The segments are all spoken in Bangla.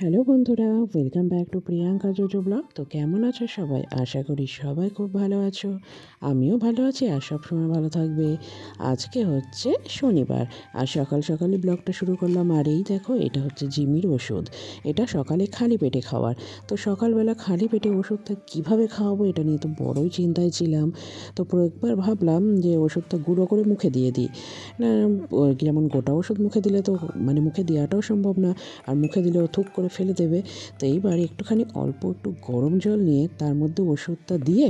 হ্যালো বন্ধুরা, welcome back to Priyanka JoJo blog. তো কেমন আছো সবাই? আশা করি সবাই খুব ভালো আছো। আমিও ভালো আছি আর সবসময় ভালো থাকবে। আজকে হচ্ছে শনিবার আর সকাল সকালই ব্লগটা শুরু করলাম। আর এই দেখো, এটা হচ্ছে জিমির ওষুধ। এটা সকালে খালি পেটে খাওয়ার। তো সকালবেলা খালি পেটে ওষুধটা কীভাবে খাওয়াবো এটা নিয়ে তো বড়ই চিন্তায় ছিলাম। তো একবার ভাবলাম যে ওষুধটা গুঁড়ো করে মুখে দিয়ে দিই। না, যেমন গোটা ওষুধ মুখে দিলে তো মানে মুখে দেওয়াটাও সম্ভব না, আর মুখে দিলেও থুক করে ফেলে দেবে। তো এইবার একটুখানি অল্প একটু গরম জল নিয়ে তার মধ্যে ওষুধটা দিয়ে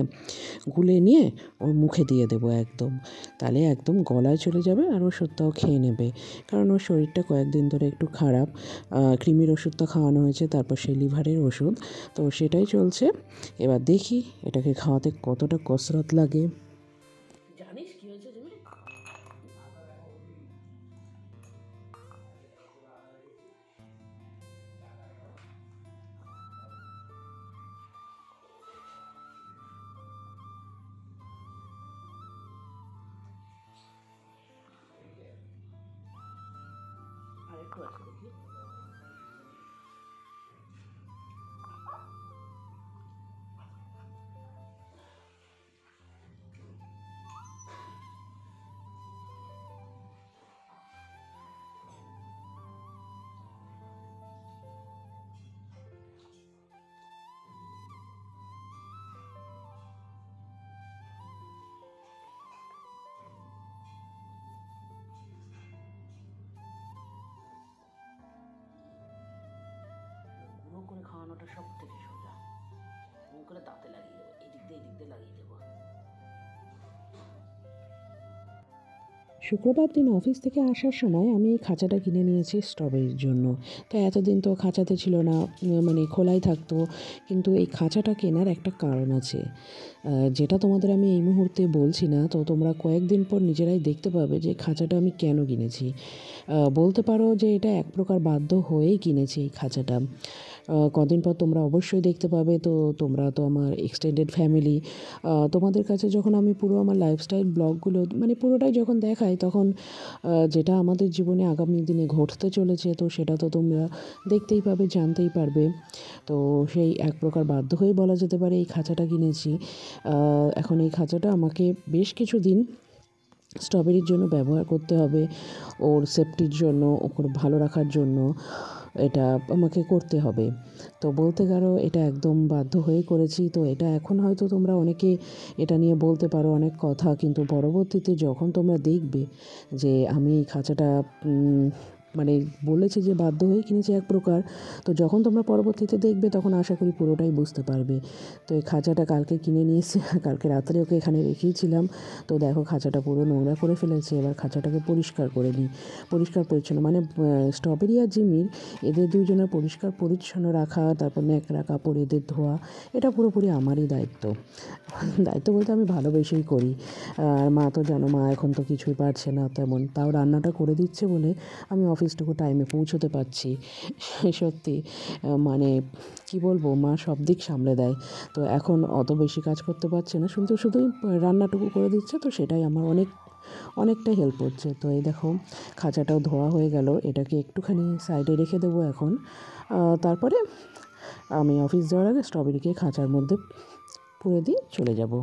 গুলে নিয়ে ওর মুখে দিয়ে দেবো একদম। তাহলে একদম গলায় চলে যাবে আর ওষুধটাও খেয়ে নেবে। কারণ ওর শরীরটা কয়েকদিন ধরে একটু খারাপ। কৃমির ওষুধটা খাওয়ানো হয়েছে, তারপর সেই লিভারের ওষুধ, তো সেটাই চলছে। এবার দেখি এটাকে খাওয়াতে কতটা কসরত লাগে। জানিস কি হয়েছে তুমি? আরেকটু আছে দেখি। গুঁড়ো করে খাওয়ানোটা সব থেকে সোজা। এমন করে দাঁতে লাগিয়ে দেবো, এদিক দিয়ে লাগিয়ে দেবো। শুক্রবার দিন অফিস থেকে আসার সময় আমি এই খাঁচাটা কিনে নিয়েছি স্ট্রবেরির জন্য। তো এতদিন তো খাঁচাতে ছিল না, মানে খোলাই থাকতো। কিন্তু এই খাঁচাটা কেনার একটা কারণ আছে, যেটা তোমাদের আমি এই মুহূর্তে বলছি না। তো তোমরা কয়েকদিন পর নিজেরাই দেখতে পাবে যে খাঁচাটা আমি কেন কিনেছি। বলতে পারো যে এটা এক প্রকার বাধ্য হয়েই কিনেছি এই খাঁচাটা। কদিন পর তোমরা অবশ্যই দেখতে পাবে। তো তোমরা তো আমার এক্সটেন্ডেড ফ্যামিলি। তোমাদের কাছে যখন আমি পুরো আমার লাইফস্টাইল ব্লগগুলো মানে পুরোটাই যখন দেখাই, তখন যেটা আমাদের জীবনে আগামী দিনে ঘটতে চলেছে, তো সেটা তো তোমরা দেখতেই পাবে, জানতেই পারবে। তো সেই এক প্রকার বাধ্য হয়ে বলা যেতে পারে এই খাঁচাটা কিনেছি। এখন এই খাঁচাটা আমাকে বেশ কিছু দিন স্ট্রবেরির জন্য ব্যবহার করতে হবে। ওর সেফটির জন্য, ওকে ভালো রাখার জন্য এটা আমাকে করতে হবে। তো বলতে পারো এটা একদম বাধ্য হয়ে করেছি। তো এটা এখন হয়তো তোমরা অনেকে এটা নিয়ে বলতে পারো অনেক কথা, কিন্তু পরবর্তীতে যখন তোমরা দেখবে যে আমি এই খাঁচাটা মানে বলেছি যে বাধ্য হয়ে কিনেছি এক প্রকার, তো যখন তোমরা পরবর্তীতে দেখবে তখন আশা করি পুরোটাই বুঝতে পারবে। তো এই খাঁচাটা কালকে কিনে নিয়ে এসে কালকে রাত্রে ওকে এখানে রেখেছিলাম। তো দেখো খাঁচাটা পুরো নোংরা করে ফেলেছে। এবার খাঁচাটাকে পরিষ্কার করে নিই, পরিষ্কার পরিচ্ছন্ন মানে স্ট্রবেরি আর জিমির, এদের দুজনের পরিষ্কার পরিচ্ছন্ন রাখা, তারপর ন্যাকড়া কাপড় এদের ধোয়া, এটা পুরোপুরি আমারই দায়িত্ব। দায়িত্ব বলতে আমি ভালোবেসেই করি। আর মা তো জানো, মা এখন তো কিছুই পারছে না তেমন, তাও রান্নাটা করে দিচ্ছে বলে আমি অফিসটুকু টাইমে পৌঁছতে পারছি। সত্যি মানে কি বলবো, মা সব দিক সামলে দেয়। তো এখন অত বেশি কাজ করতে পারছে না, শুধু শুধুই রান্নাটুকু করে দিচ্ছে, তো সেটাই আমার অনেকটা হেল্প হচ্ছে। তো এই দেখো খাঁচাটাও ধোয়া হয়ে গেল। এটাকে একটুখানি সাইডে রেখে দেবো এখন। তারপরে আমি অফিস যাওয়ার আগে স্ট্রবেরিকে খাঁচার মধ্যে পুরে দিয়ে চলে যাব।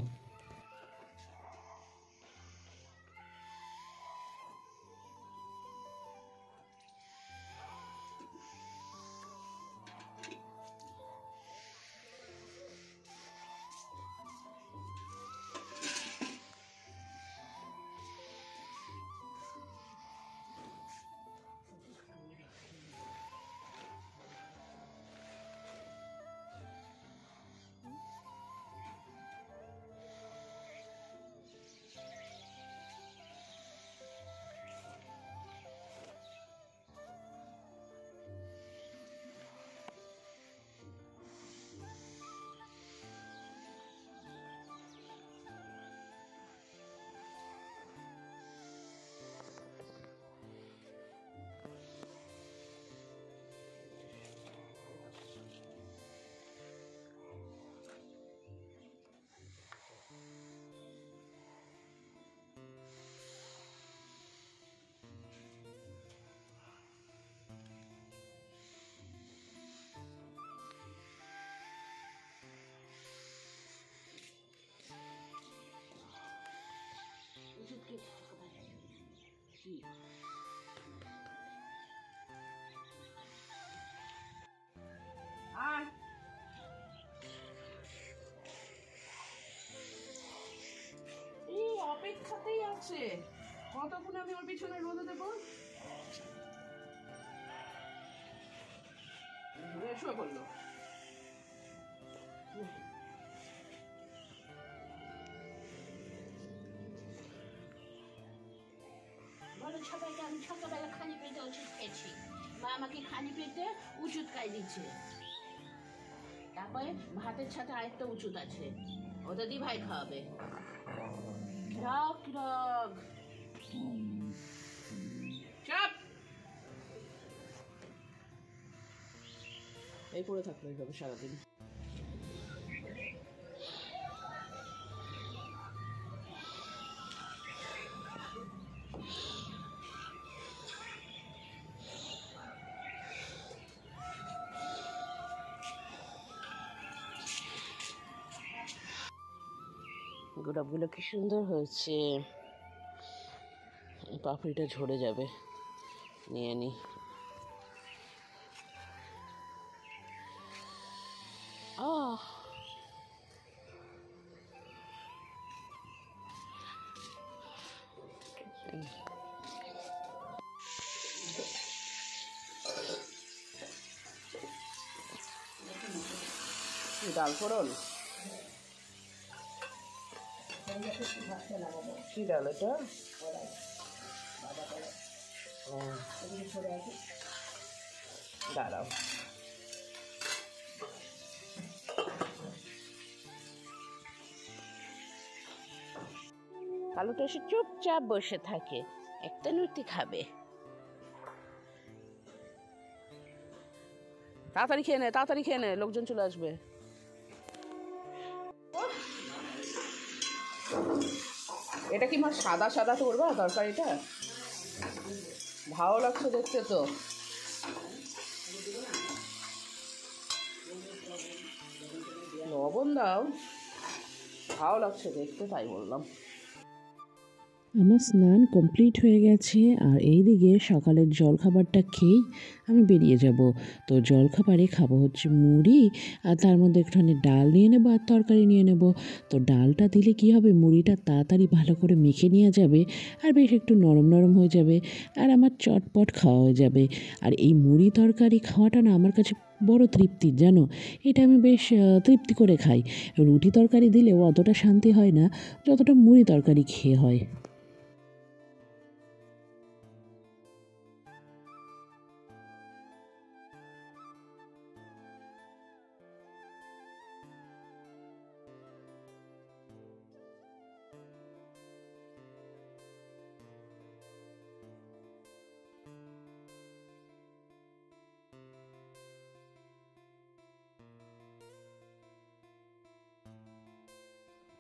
এই অপেক্ষাতেই আছে, কতক্ষণ আমি ওর পিছনে রোদে দেবো। শুয়ে পড়লো। বলো সবাইকে আমি সকালবেলা খালি পেটে ওষুধ খেয়েছি, মা আমাকে খালি পেটে ওষুধ খাই দিচ্ছে। তারপরে ভাতের সাথে আরেকটা ওষুধ আছে, ওটা দি ভাই খাওয়াবে। কিরক কিরক চাপ এই পড়ে থাকলো এইভাবে সারাদিন। গোলাপগুলো কি সুন্দর হয়েছে, পাপড়িটা ঝরে যাবে, নিয়ে নি। ডাল ফোড়ন কি ডাল এটা? দাঁড়াও, কালুটা এসে চুপচাপ বসে থাকে, একটা নুটি খাবে। তাড়াতাড়ি খেয়ে নে, তাড়াতাড়ি খেয়ে নে, লোকজন চলে আসবে। এটা কি মা সাদা সাদা করবা তরকারিটা? ভালো লাগছে দেখতে তো। লবণ দাও, ভালো লাগছে দেখতে, তাই বললাম। আমার স্নান কমপ্লিট হয়ে গেছে, আর এই দিকে সকালের জলখাবারটা খেয়েই আমি বেরিয়ে যাব। তো জলখাবারে খাবো হচ্ছে মুড়ি, আর তার মধ্যে একটুখানি ডাল নিয়ে নেবো আর তরকারি নিয়ে নেব। তো ডালটা দিলে কি হবে, মুড়িটা তাড়াতাড়ি ভালো করে মেখে নেওয়া যাবে, আর বেশ একটু নরম নরম হয়ে যাবে, আর আমার চটপট খাওয়া হয়ে যাবে। আর এই মুড়ি তরকারি খাওয়াটা না আমার কাছে বড় তৃপ্তির, জানো, এটা আমি বেশ তৃপ্তি করে খাই। রুটি তরকারি দিলেও অতটা শান্তি হয় না যতটা মুড়ি তরকারি খেয়ে হয়।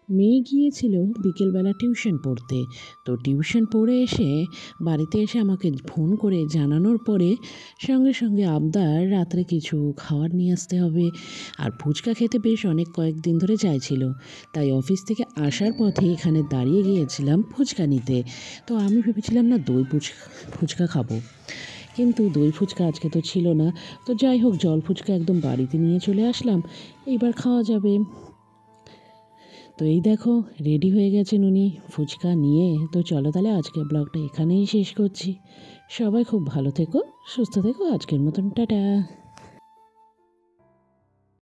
মেয়ে গিয়েছিল বিকেলবেলা টিউশন পড়তে। তো টিউশন পড়ে এসে বাড়িতে এসে আমাকে ফোন করে জানানোর পরে সঙ্গে সঙ্গে আবদার রাত্রে কিছু খাবার নিয়ে আসতে হবে, আর ফুচকা খেতে বেশ অনেক কয়েকদিন ধরে চাইছিল। তাই অফিস থেকে আসার পথে এখানে দাঁড়িয়ে গিয়েছিলাম ফুচকা নিতে। তো আমি ভেবেছিলাম না দই ফুচকা খাবো, কিন্তু দই ফুচকা আজকে তো ছিল না। তো যাই হোক, জল ফুচকা একদম বাড়িতে নিয়ে চলে আসলাম, এইবার খাওয়া যাবে। তো এই দেখো রেডি হয়ে গেছেন উনি ফুচকা নিয়ে। তো চলো তাহলে আজকের ব্লগটা এখানেই শেষ করছি। সবাই খুব ভালো থেকো, সুস্থ থেকো, আজকের মতন টাটা।